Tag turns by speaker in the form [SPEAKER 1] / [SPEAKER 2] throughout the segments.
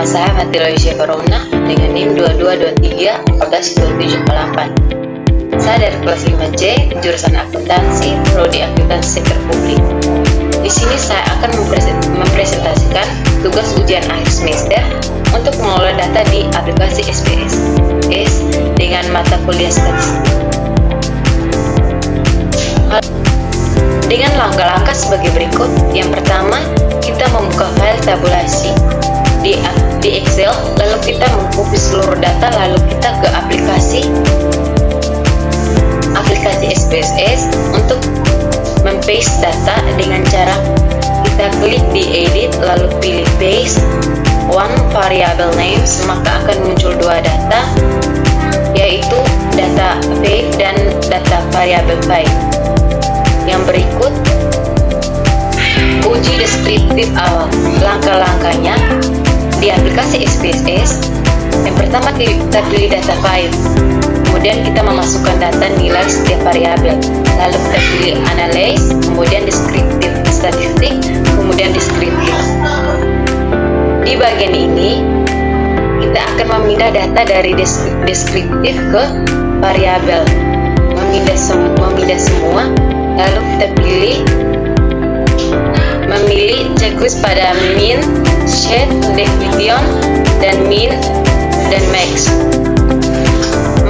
[SPEAKER 1] saya Matila Yusya Barona dengan NIM 2223142708. Saya dari kelas 5C, jurusan akuntansi, prodi akuntansi sektor publik. Di sini saya akan mempresentasikan tugas ujian akhir semester untuk mengolah data di aplikasi SPSS dengan mata kuliah statistik. Dengan langkah-langkah sebagai berikut. Yang pertama, kita membuka file tabulasi di Excel, lalu kita mengcopy seluruh data, lalu kita ke aplikasi SPSS untuk paste data dengan cara kita klik di edit, lalu pilih paste one variable names, maka akan muncul dua data, yaitu data paid dan data variable paid. Yang berikut, uji deskriptif awal. Langkah-langkahnya di aplikasi SPSS. Yang pertama, kita pilih data file, kemudian kita memasukkan data nilai setiap variabel, lalu kita pilih analyze, kemudian deskriptif statistik, kemudian deskriptif. Di bagian ini kita akan memindah data dari deskriptif ke variabel, memindah semua, lalu kita memilih checklist pada min, shed, definition, dan min dan max.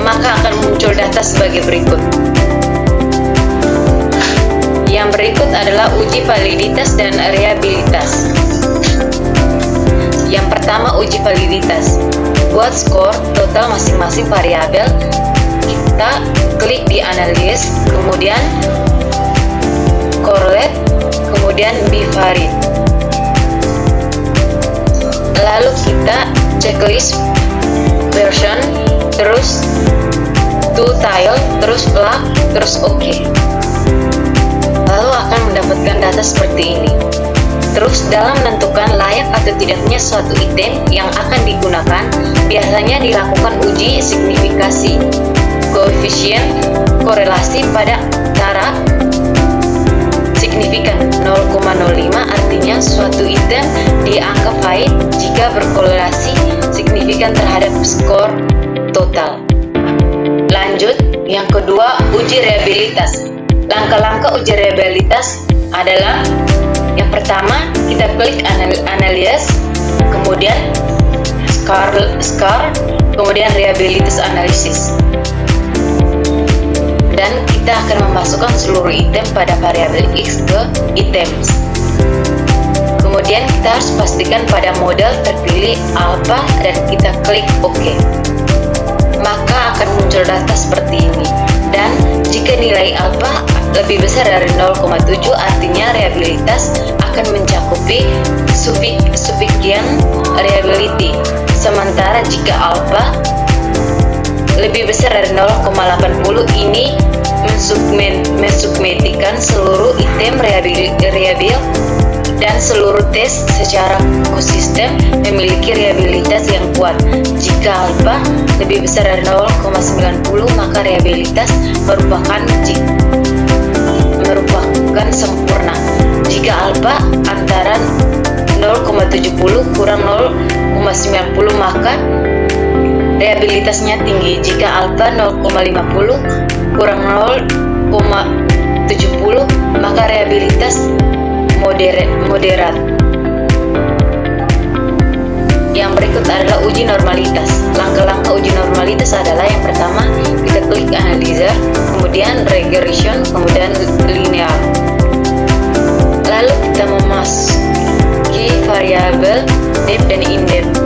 [SPEAKER 1] Maka akan muncul data sebagai berikut. Yang berikut adalah uji validitas dan reliabilitas. Yang pertama, uji validitas. Buat skor total masing-masing variabel, kita klik di analysis, kemudian correlate, kemudian bivariate. Lalu kita checklist version, terus to tile, terus plug, terus OK. Lalu akan mendapatkan data seperti ini. Terus dalam menentukan layak atau tidaknya suatu item yang akan digunakan, biasanya dilakukan uji signifikasi koefisien korelasi pada cara signifikan 0,05, artinya suatu item dianggap baik jika berkorelasi signifikan terhadap skor total. Lanjut, yang kedua, uji reliabilitas. Langkah-langkah uji reliabilitas adalah yang pertama, kita klik analysis, kemudian scar, kemudian reliabilitas analysis. Dan kita akan memasukkan seluruh item pada variabel X ke items. Kemudian kita harus pastikan pada model terpilih alpha dan kita klik OK. Maka akan muncul data seperti ini. Dan jika nilai alpha lebih besar dari 0,7, artinya reliabilitas akan mencakupi sufficient reliability. Sementara jika alpha lebih besar dari 0,80, ini mensubmetikan seluruh item reliable dan seluruh tes secara konsisten memiliki reliabilitas yang kuat. Jika alpha lebih besar dari 0,90, maka reliabilitas merupakan sempurna. Jika alpha antara 0,70 kurang 0,90, maka reliabilitasnya tinggi. Jika alpha 0,50 kurang 0,70, maka reliabilitas moderat. Yang berikut adalah uji normalitas. Langkah-langkah uji normalitas adalah yang pertama, kita klik analyzer, kemudian regression, kemudian linear. Lalu kita memasuki variabel depth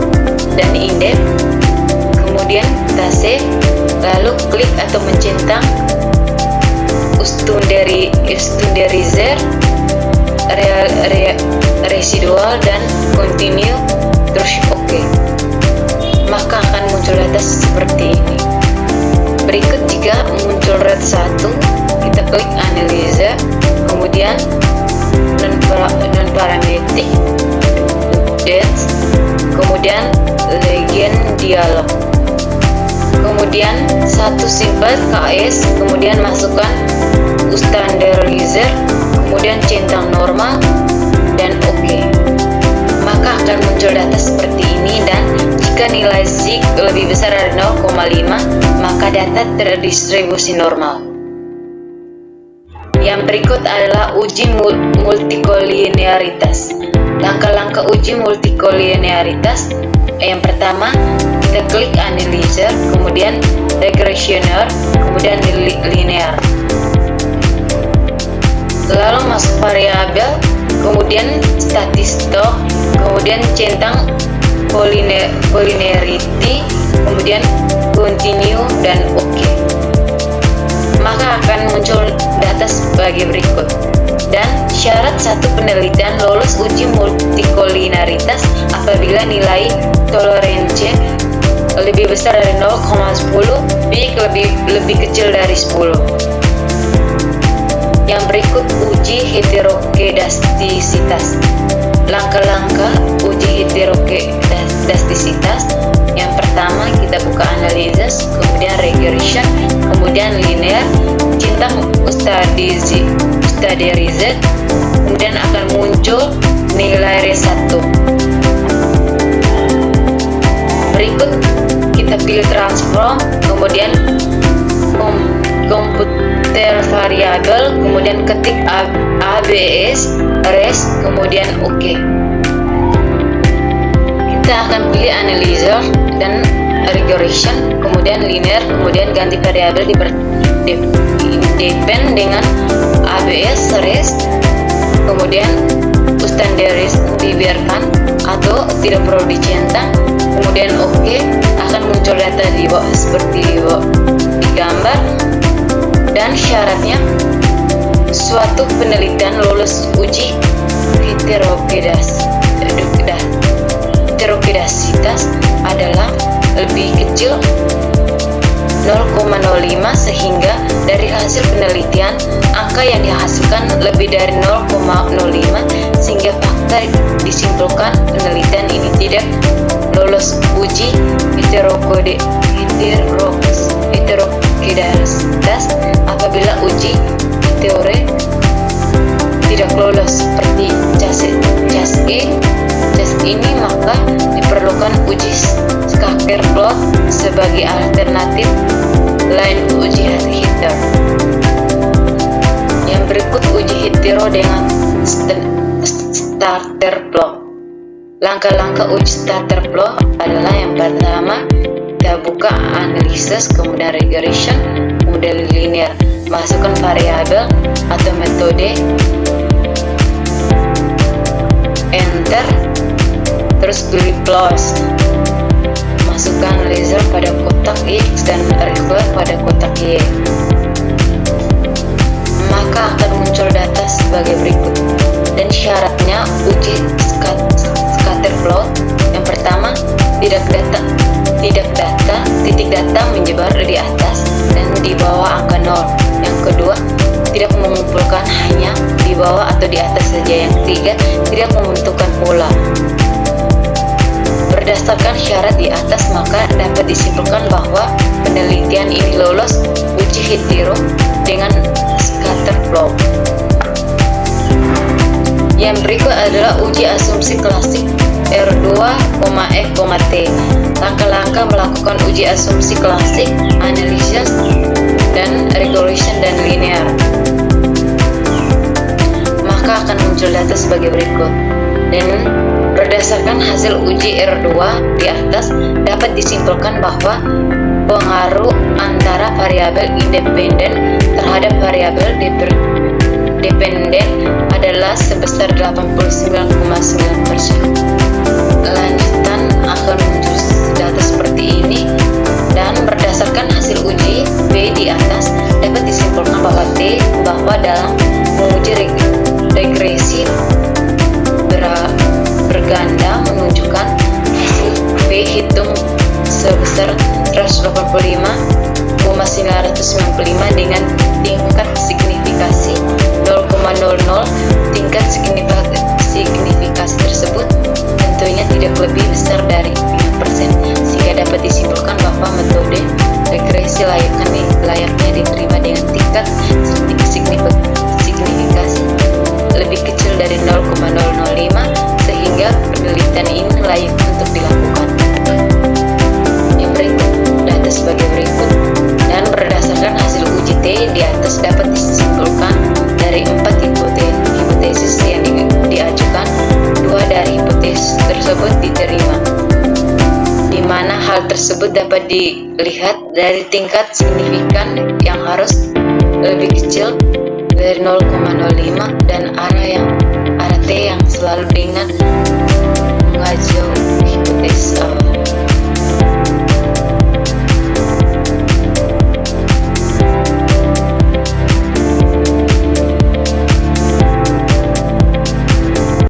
[SPEAKER 1] dan indep, kemudian kita save, lalu klik atau mencentang ustunderizer, residual, dan continue, terus OK. Maka akan muncul data seperti ini. Berikut jika muncul red 1, kita klik analyzer, kemudian non-parametric depth, kemudian legend dialog, kemudian satu simple KS, kemudian masukkan standardizer, kemudian centang normal dan OK. Maka akan muncul data seperti ini dan maka data terdistribusi normal. Yang berikut adalah uji multikolinearitas. Langkah-langkah uji multikolinearitas. Yang pertama, kita klik analyzer, kemudian regressioner, kemudian linear. Lalu masuk variabel, kemudian statistok, kemudian centang collinearity, kemudian continue dan OK. Maka akan muncul data sebagai berikut. Dan syarat satu penelitian lolos uji multikolinearitas apabila nilai toleransi lebih besar dari 0,10, lebih kecil dari 10. Yang berikut uji heterokedastisitas. Langkah-langkah uji heterokedastisitas. Yang pertama, kita buka analysis, kemudian regression, kemudian linear, centang standardized, kemudian akan muncul nilai R1. Berikut kita pilih transform, kemudian komputer variabel, kemudian ketik ABS, res, kemudian OK. Kita akan pilih analyzer dan regression, kemudian linear, kemudian ganti variabel depend dengan ABS, res, kemudian standardized dibiarkan atau tidak perlu dicentang, kemudian OK. Akan muncul data di bawah seperti di gambar. Dan syaratnya suatu penelitian lolos uji heterokedastisitas adalah lebih kecil 0,05 sehingga dari hasil penelitian angka yang dihasilkan lebih dari 0,05 sehingga fakta disimpulkan penelitian ini tidak lolos uji heterokedastisitas. Apabila uji teori tidak lolos seperti cas ini, maka diperlukan uji scatter plot sebagai alternatif lain uji heter. Yang berikut uji hetero dengan starter plot. Langkah-langkah uji starter plot adalah yang pertama, kita buka analisis, kemudian regression, kemudian linear, masukkan variabel atau metode, enter, terus pilih plus, masukkan laser pada kotak X dan receiver pada kotak Y. Maka akan muncul data sebagai berikut. Dan syaratnya uji scatter plot. Yang pertama, titik data menyebar di atas dan di bawah angka 0. Yang kedua, tidak mengumpulkan, hanya di bawah atau di atas saja. Yang ketiga, tidak membentukkan pola. Berdasarkan syarat di atas, maka dapat disimpulkan bahwa penelitian ini lolos uji hetero dengan scatter plot. Yang berikut adalah uji asumsi klasik R2, E, T. Langkah-langkah melakukan uji asumsi klasik, analisis, dan regression dan linear. Maka akan muncul data sebagai berikut. Dan berdasarkan hasil uji R2 di atas, dapat disimpulkan bahwa pengaruh antara variabel independen terhadap variabel dependen adalah sebesar 89,9%. Lanjutan akan muncul data seperti ini. Dan berdasarkan hasil uji B di atas, dapat disimpulkan bahwa dalam menguji regresi berganda menunjukkan hasil P hitung sebesar 185,995 dengan tingkat signifikasi 0,00. Tingkat signifikasi tersebut tentunya tidak lebih besar dari 5%, sehingga dapat disimpulkan bahwa metode regresi layaknya diterima dengan tingkat signifikasi lebih kecil dari 0,005 sehingga penelitian ini layak untuk dilakukan. Yang berikut data sebagai tersebut dapat dilihat dari tingkat signifikan yang harus lebih kecil dari 0,05 dan arah T yang selalu dengan